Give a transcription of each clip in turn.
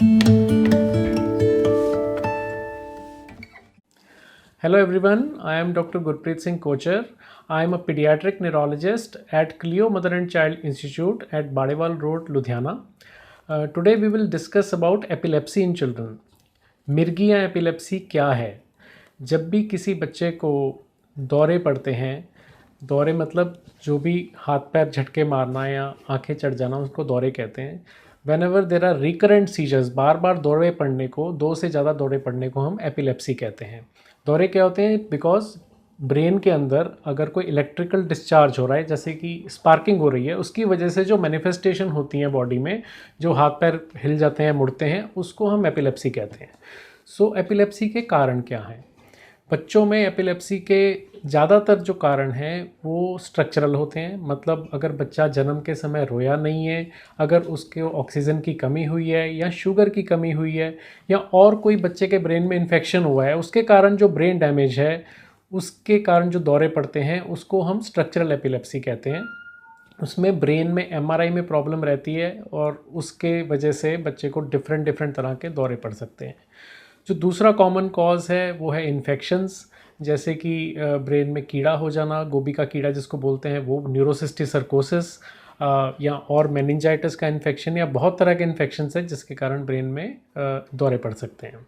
Hello everyone, I am Dr. Gurpreet Singh Kochar. I am a pediatric neurologist at Clio Mother and Child Institute at Badewal Road, Ludhiana. Today we will discuss about epilepsy in children. मिर्गी या epilepsy क्या है? जब भी किसी बच्चे को दौरे पड़ते हैं, दौरे मतलब जो भी हाथ पैर झटके मारना या आंखें चढ़ जाना, उसको दौरे कहते हैं. Whenever there are recurrent seizures, बार बार दौरे पड़ने को, 2 से ज़्यादा दौरे पड़ने को हम एपिलेप्सी कहते हैं. दौरे क्या होते हैं? बिकॉज ब्रेन के अंदर अगर कोई इलेक्ट्रिकल डिस्चार्ज हो रहा है, जैसे कि स्पार्किंग हो रही है, उसकी वजह से जो मैनिफेस्टेशन होती हैं बॉडी में, जो हाथ पैर हिल जाते हैं, मुड़ते हैं, उसको हम एपिलेप्सी कहते हैं. सो एपिलेप्सी के कारण क्या हैं? बच्चों में एपिलेप्सी के ज़्यादातर जो कारण हैं वो स्ट्रक्चरल होते हैं. मतलब अगर बच्चा जन्म के समय रोया नहीं है, अगर उसके ऑक्सीजन की कमी हुई है या शुगर की कमी हुई है, या और कोई बच्चे के ब्रेन में इन्फेक्शन हुआ है, उसके कारण जो ब्रेन डैमेज है, उसके कारण जो दौरे पड़ते हैं, उसको हम स्ट्रक्चरल एपिलेप्सी कहते हैं. उसमें ब्रेन में एमआरआई में प्रॉब्लम रहती है और उसके वजह से बच्चे को डिफरेंट तरह के दौरे पड़ सकते हैं. जो दूसरा कॉमन कॉज है वो है इन्फेक्शंस, जैसे कि ब्रेन में कीड़ा हो जाना, गोभी का कीड़ा जिसको बोलते हैं, वो न्यूरोसिस्टिक सर्कोसिस, या और मेनिंजाइटिस का इन्फेक्शन, या बहुत तरह के इन्फेक्शंस है जिसके कारण ब्रेन में दौरे पड़ सकते हैं.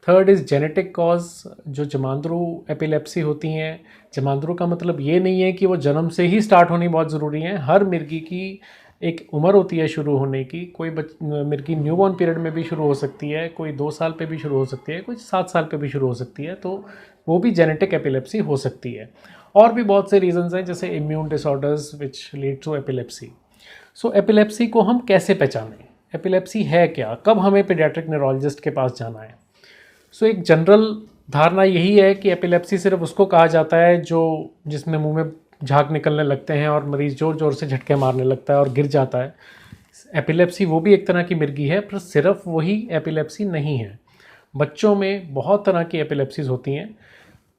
Third is genetic cause. जो जमांद्रू एपिलेप्सी होती हैं, जमांद्रू का मतलब ये नहीं है कि वो जन्म से ही स्टार्ट होनी बहुत ज़रूरी है. हर मिर्गी की एक उम्र होती है शुरू होने की. कोई मिर्गी न्यूबॉर्न पीरियड में भी शुरू हो सकती है, कोई 2 साल पे भी शुरू हो सकती है, कोई 7 साल पे भी शुरू हो सकती है. तो वो भी जेनेटिक एपिलेप्सी हो सकती है. और भी बहुत से रीजंस हैं, जैसे immune disorders which lead to epilepsy. So epilepsy को हम कैसे पहचानें? एपिलेप्सी है क्या? कब हमें पीडियाट्रिक न्यूरोलॉजिस्ट के पास जाना है? सो एक जनरल धारणा यही है कि एपिलेप्सी सिर्फ उसको कहा जाता है जो जिसमें मुंह में झाग निकलने लगते हैं और मरीज़ ज़ोर ज़ोर से झटके मारने लगता है और गिर जाता है. एपिलेप्सी वो भी एक तरह की मिर्गी है, पर सिर्फ वही एपिलेप्सी नहीं है. बच्चों में बहुत तरह की एपिलेप्सीज होती हैं.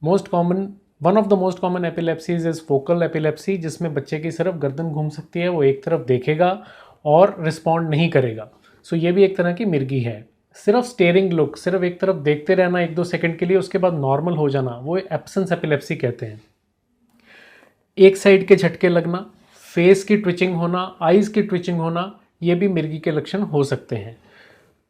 One of the most common epilepsies is focal epilepsy, जिसमें बच्चे की सिर्फ गर्दन घूम सकती है, वो एक तरफ देखेगा और रिस्पॉन्ड नहीं करेगा. सो ये भी एक तरह की मिर्गी है. सिर्फ स्टेयरिंग लुक, सिर्फ एक तरफ देखते रहना 1-2 सेकंड के लिए, उसके बाद नॉर्मल हो जाना, वो एब्सेंस एपिलेप्सी कहते हैं. एक साइड के झटके लगना, फेस की ट्विचिंग होना, आइज़ की ट्विचिंग होना, ये भी मिर्गी के लक्षण हो सकते हैं.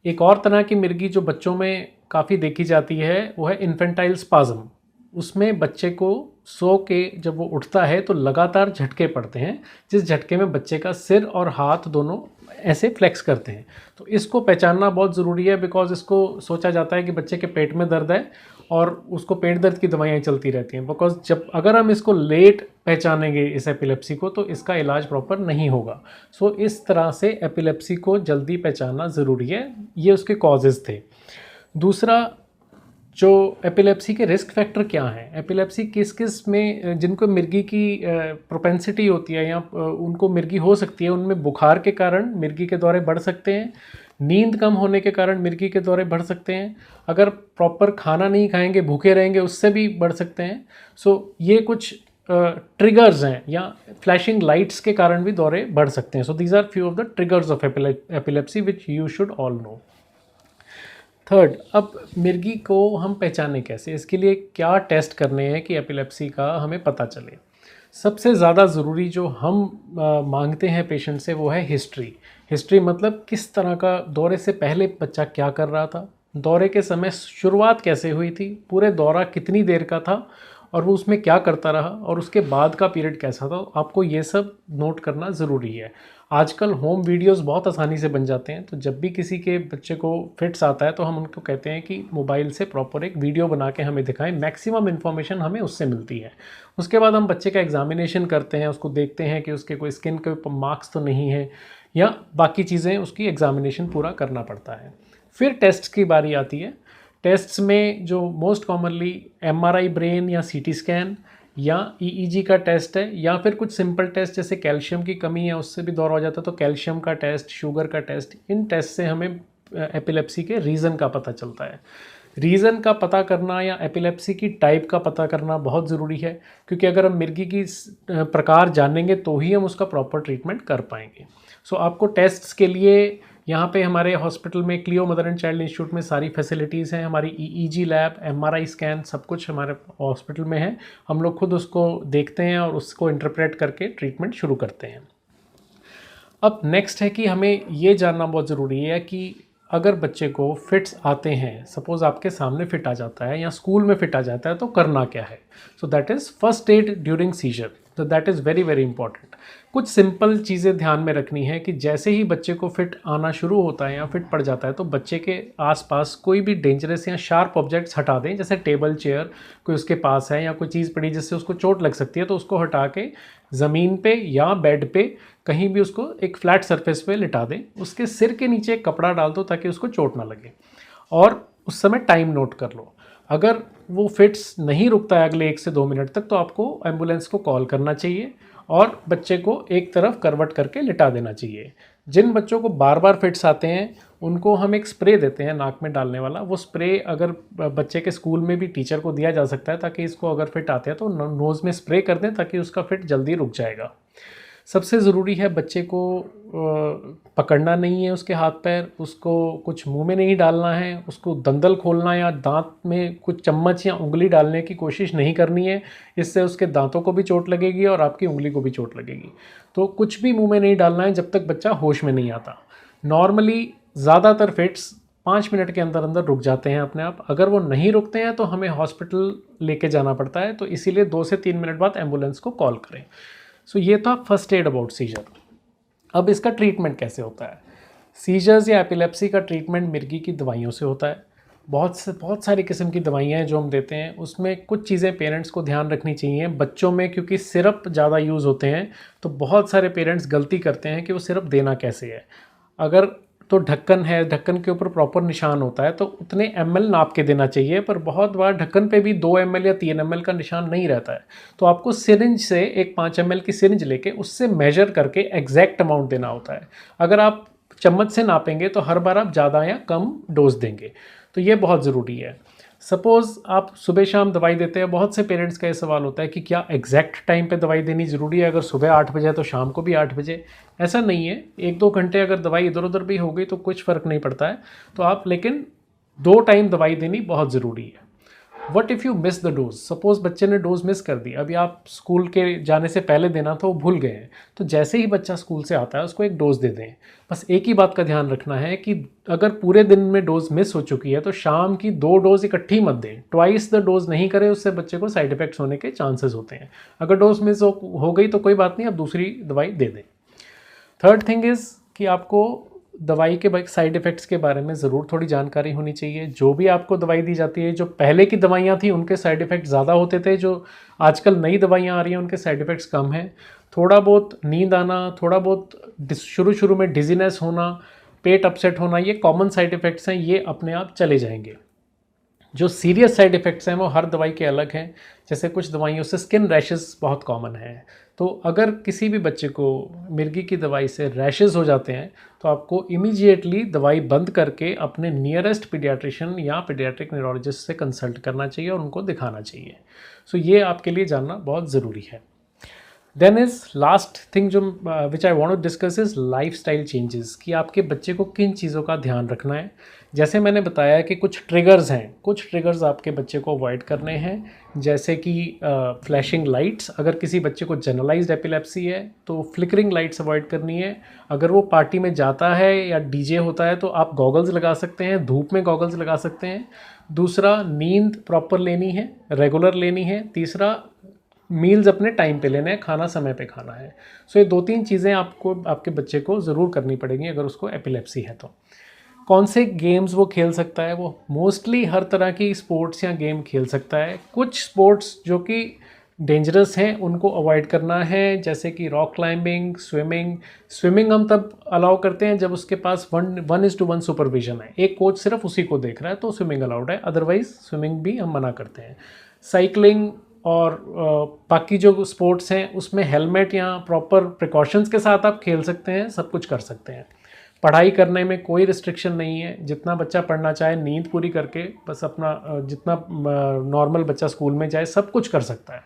एक और तरह की मिर्गी जो बच्चों में काफ़ी देखी जाती है वो है इन्फेंटाइल स्पाज्म. उसमें बच्चे को सो के जब वो उठता है तो लगातार झटके पड़ते हैं, जिस झटके में बच्चे का सिर और हाथ दोनों ऐसे फ्लेक्स करते हैं. तो इसको पहचानना बहुत ज़रूरी है, बिकॉज इसको सोचा जाता है कि बच्चे के पेट में दर्द है और उसको पेट दर्द की दवाइयाँ चलती रहती हैं. बिकॉज अगर हम इसको लेट पहचानेंगे इस एपिलेप्सी को, तो इसका इलाज प्रॉपर नहीं होगा. सो इस तरह से एपिलेप्सी को जल्दी पहचानना ज़रूरी है. ये उसके कॉजेज़ थे. दूसरा, जो एपिलेप्सी के रिस्क फैक्टर क्या हैं? एपिलेप्सी किस किस में जिनको मिर्गी की प्रोपेंसिटी होती है या उनको मिर्गी हो सकती है, उनमें बुखार के कारण मिर्गी के दौरे बढ़ सकते हैं, नींद कम होने के कारण मिर्गी के दौरे बढ़ सकते हैं, अगर प्रॉपर खाना नहीं खाएंगे, भूखे रहेंगे, उससे भी बढ़ सकते हैं. सो ये कुछ ट्रिगर्स हैं, या फ्लैशिंग लाइट्स के कारण भी दौरे बढ़ सकते हैं. So these are few of the triggers of epilepsy which you should all know. Third, अब मिर्गी को हम पहचाने कैसे? इसके लिए क्या टेस्ट करने हैं कि एपिलेप्सी का हमें पता चले? सबसे ज़्यादा ज़रूरी जो हम मांगते हैं पेशेंट से वो है हिस्ट्री. हिस्ट्री मतलब किस तरह का दौरे से पहले बच्चा क्या कर रहा था, दौरे के समय शुरुआत कैसे हुई थी, पूरे दौरा कितनी देर का था और वो उसमें क्या करता रहा, और उसके बाद का पीरियड कैसा था. आपको ये सब नोट करना ज़रूरी है. आजकल होम वीडियोस बहुत आसानी से बन जाते हैं, तो जब भी किसी के बच्चे को फिट्स आता है तो हम उनको कहते हैं कि मोबाइल से प्रॉपर एक वीडियो बना के हमें दिखाएं. मैक्सिमम इन्फॉर्मेशन हमें उससे मिलती है. उसके बाद हम बच्चे का एग्जामिनेशन करते हैं, उसको देखते हैं कि उसके कोई स्किन के ऊपर मार्क्स तो नहीं है, या बाकी चीज़ें, उसकी एग्जामिनेशन पूरा करना पड़ता है. फिर टेस्ट की बारी आती है. टेस्ट्स में जो मोस्ट कॉमनली एमआरआई ब्रेन या सीटी स्कैन या ईईजी का टेस्ट है, या फिर कुछ सिंपल टेस्ट जैसे कैल्शियम की कमी है उससे भी दौरा हो जाता है, तो कैल्शियम का टेस्ट, शुगर का टेस्ट, इन टेस्ट से हमें एपिलेप्सी के रीज़न का पता चलता है. रीज़न का पता करना या एपिलेप्सी की टाइप का पता करना बहुत ज़रूरी है, क्योंकि अगर हम मिर्गी की प्रकार जानेंगे तो ही हम उसका प्रॉपर ट्रीटमेंट कर पाएंगे. सो आपको टेस्ट्स के लिए यहाँ पे हमारे हॉस्पिटल में Cleo mother and child institute में सारी फैसिलिटीज़ हैं, हमारी ईईजी लैब, एमआरआई स्कैन, सब कुछ हमारे हॉस्पिटल में है। हम लोग खुद उसको देखते हैं और उसको इंटरप्रेट करके ट्रीटमेंट शुरू करते हैं। अब नेक्स्ट है कि हमें ये जानना बहुत ज़रूरी है कि अगर बच्चे को फिट्स आते हैं, सपोज़ आपके सामने फिट आ जाता है या स्कूल में फिट आ जाता है, तो करना क्या है। So that is first aid during seizure, तो that is very very important. कुछ सिंपल चीज़ें ध्यान में रखनी है कि जैसे ही बच्चे को फिट आना शुरू होता है या फिट पड़ जाता है, तो बच्चे के आसपास कोई भी डेंजरस या शार्प ऑब्जेक्ट्स हटा दें, जैसे टेबल चेयर कोई उसके पास है या कोई चीज़ पड़ी जिससे उसको चोट लग सकती है, तो उसको हटा के ज़मीन पे या बेड पे कहीं भी उसको एक फ्लैट सरफेस पे लिटा दें। उसके सिर के नीचे एक कपड़ा डाल दो ताकि उसको चोट ना लगे, और उस समय टाइम नोट कर लो। अगर वो फिट्स नहीं रुकता है अगले 1 से 2 मिनट तक, तो आपको एम्बुलेंस को कॉल करना चाहिए और बच्चे को एक तरफ करवट करके लिटा देना चाहिए। जिन बच्चों को बार बार फिट्स आते हैं उनको हम एक स्प्रे देते हैं नाक में डालने वाला। वो स्प्रे अगर बच्चे के स्कूल में भी टीचर को दिया जा सकता है, ताकि इसको अगर फिट आते हैं तो नोज़ में स्प्रे कर दें ताकि उसका फिट जल्दी रुक जाएगा। सबसे ज़रूरी है बच्चे को पकड़ना नहीं है उसके हाथ पैर, उसको कुछ मुंह में नहीं डालना है, उसको दंदल खोलना या दांत में कुछ चम्मच या उंगली डालने की कोशिश नहीं करनी है। इससे उसके दांतों को भी चोट लगेगी और आपकी उंगली को भी चोट लगेगी। तो कुछ भी मुंह में नहीं डालना है जब तक बच्चा होश में नहीं आता। नॉर्मली ज़्यादातर फिट्स 5 मिनट के अंदर अंदर रुक जाते हैं अपने आप। अगर वो नहीं रुकते हैं तो हमें हॉस्पिटल लेके जाना पड़ता है, तो इसीलिए 2 से 3 मिनट बाद एम्बुलेंस को कॉल करें। सो ये था फर्स्ट एड अबाउट सीजर। अब इसका ट्रीटमेंट कैसे होता है। सीजर्स या एपिलेप्सी का ट्रीटमेंट मिर्गी की दवाइयों से होता है। बहुत सारी किस्म की दवाइयाँ हैं जो हम देते हैं। उसमें कुछ चीज़ें पेरेंट्स को ध्यान रखनी चाहिए। बच्चों में क्योंकि सिरप ज़्यादा यूज़ होते हैं, तो बहुत सारे पेरेंट्स गलती करते हैं कि वो सिरप देना कैसे है। अगर तो ढक्कन है, ढक्कन के ऊपर प्रॉपर निशान होता है, तो उतने ml नाप के देना चाहिए। पर बहुत बार ढक्कन पे भी 2 ml या 3 ml का निशान नहीं रहता है, तो आपको सिरिंज से एक 5 ml की सिरिंज लेके उससे मेजर करके एग्जैक्ट अमाउंट देना होता है। अगर आप चम्मच से नापेंगे तो हर बार आप ज़्यादा या कम डोज देंगे, तो ये बहुत ज़रूरी है। सपोज़ आप सुबह शाम दवाई देते हैं, बहुत से पेरेंट्स का ये सवाल होता है कि क्या एग्जैक्ट टाइम पे दवाई देनी ज़रूरी है। अगर सुबह 8 बजे है तो शाम को भी 8 बजे, ऐसा नहीं है। 1-2 घंटे अगर दवाई इधर उधर भी हो गई तो कुछ फ़र्क नहीं पड़ता है। तो आप लेकिन 2 टाइम दवाई देनी बहुत ज़रूरी है। What if you miss the dose, suppose बच्चे ने डोज मिस कर दी, अभी आप स्कूल के जाने से पहले देना था, वो भूल गए हैं, तो जैसे ही बच्चा स्कूल से आता है उसको एक डोज दे दें। बस एक ही बात का ध्यान रखना है कि अगर पूरे दिन में डोज मिस हो चुकी है तो शाम की 2 डोज इकट्ठी मत दें। ट्वाइस द डोज नहीं करें, उससे बच्चे को साइड इफेक्ट्स होने के चांसेस होते हैं। अगर डोज मिस हो गई तो कोई बात नहीं, आप दूसरी दवाई दे दें। थर्ड थिंग इज़ कि आपको दवाई के साइड इफ़ेक्ट्स के बारे में ज़रूर थोड़ी जानकारी होनी चाहिए। जो भी आपको दवाई दी जाती है, जो पहले की दवाइयाँ थी उनके साइड इफ़ेक्ट ज़्यादा होते थे, जो आजकल नई दवाइयाँ आ रही हैं उनके साइड इफ़ेक्ट्स कम हैं। थोड़ा बहुत नींद आना, थोड़ा बहुत शुरू में डिजीनेस होना, पेट अपसेट होना, ये कॉमन साइड इफ़ेक्ट्स हैं, ये अपने आप चले जाएंगे। जो सीरियस साइड इफ़ेक्ट्स हैं वो हर दवाई के अलग हैं। जैसे कुछ दवाइयों से स्किन रैशेस बहुत कॉमन है, तो अगर किसी भी बच्चे को मिर्गी की दवाई से रैशेस हो जाते हैं तो आपको इमीडिएटली दवाई बंद करके अपने नियरेस्ट पीडियाट्रिशियन या पीडियाट्रिक न्यूरोलॉजिस्ट से कंसल्ट करना चाहिए और उनको दिखाना चाहिए। सो ये आपके लिए जानना बहुत ज़रूरी है। देन इज़ लास्ट थिंग जो which I want to discuss is lifestyle changes, कि आपके बच्चे को किन चीज़ों का ध्यान रखना है। जैसे मैंने बताया कि कुछ ट्रिगर्स हैं, कुछ ट्रिगर्स आपके बच्चे को अवॉइड करने हैं, जैसे कि फ्लैशिंग लाइट्स। अगर किसी बच्चे को जनरलाइज्ड एपिलेप्सी है तो फ्लिकरिंग लाइट्स अवॉइड करनी है। अगर वो पार्टी में जाता है या डीजे होता है तो आप गॉगल्स लगा सकते हैं, धूप में गॉगल्स लगा सकते हैं। दूसरा, नींद प्रॉपर लेनी है, रेगुलर लेनी है। तीसरा, मील्स अपने टाइम पे लेने हैं, खाना समय पे खाना है। सो ये 2-3 चीज़ें आपको आपके बच्चे को ज़रूर करनी पड़ेंगी अगर उसको एपिलेप्सी है तो। कौन से गेम्स वो खेल सकता है, वो मोस्टली हर तरह की स्पोर्ट्स या गेम खेल सकता है। कुछ स्पोर्ट्स जो कि डेंजरस हैं उनको अवॉइड करना है, जैसे कि रॉक क्लाइंबिंग, स्विमिंग हम तब अलाउ करते हैं जब उसके पास 1:1 सुपरविजन है, एक कोच सिर्फ उसी को देख रहा है, तो स्विमिंग अलाउड है। अदरवाइज स्विमिंग भी हम मना करते हैं। साइकिलिंग और बाकी जो स्पोर्ट्स हैं उसमें हेलमेट या प्रॉपर प्रिकॉशंस के साथ आप खेल सकते हैं, सब कुछ कर सकते हैं। पढ़ाई करने में कोई रिस्ट्रिक्शन नहीं है, जितना बच्चा पढ़ना चाहे नींद पूरी करके बस अपना जितना नॉर्मल बच्चा स्कूल में जाए सब कुछ कर सकता है।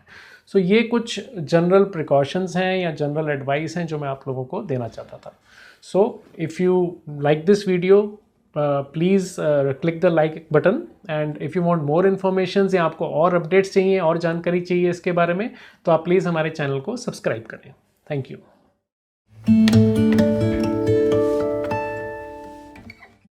सो ये कुछ जनरल प्रिकॉशंस हैं या जनरल एडवाइस हैं जो मैं आप लोगों को देना चाहता था। So if you like this video, please click the like button, and if you want more information या आपको और अपडेट्स चाहिए और जानकारी चाहिए इसके बारे में, तो आप प्लीज़ हमारे चैनल को सब्सक्राइब करें. Thank you.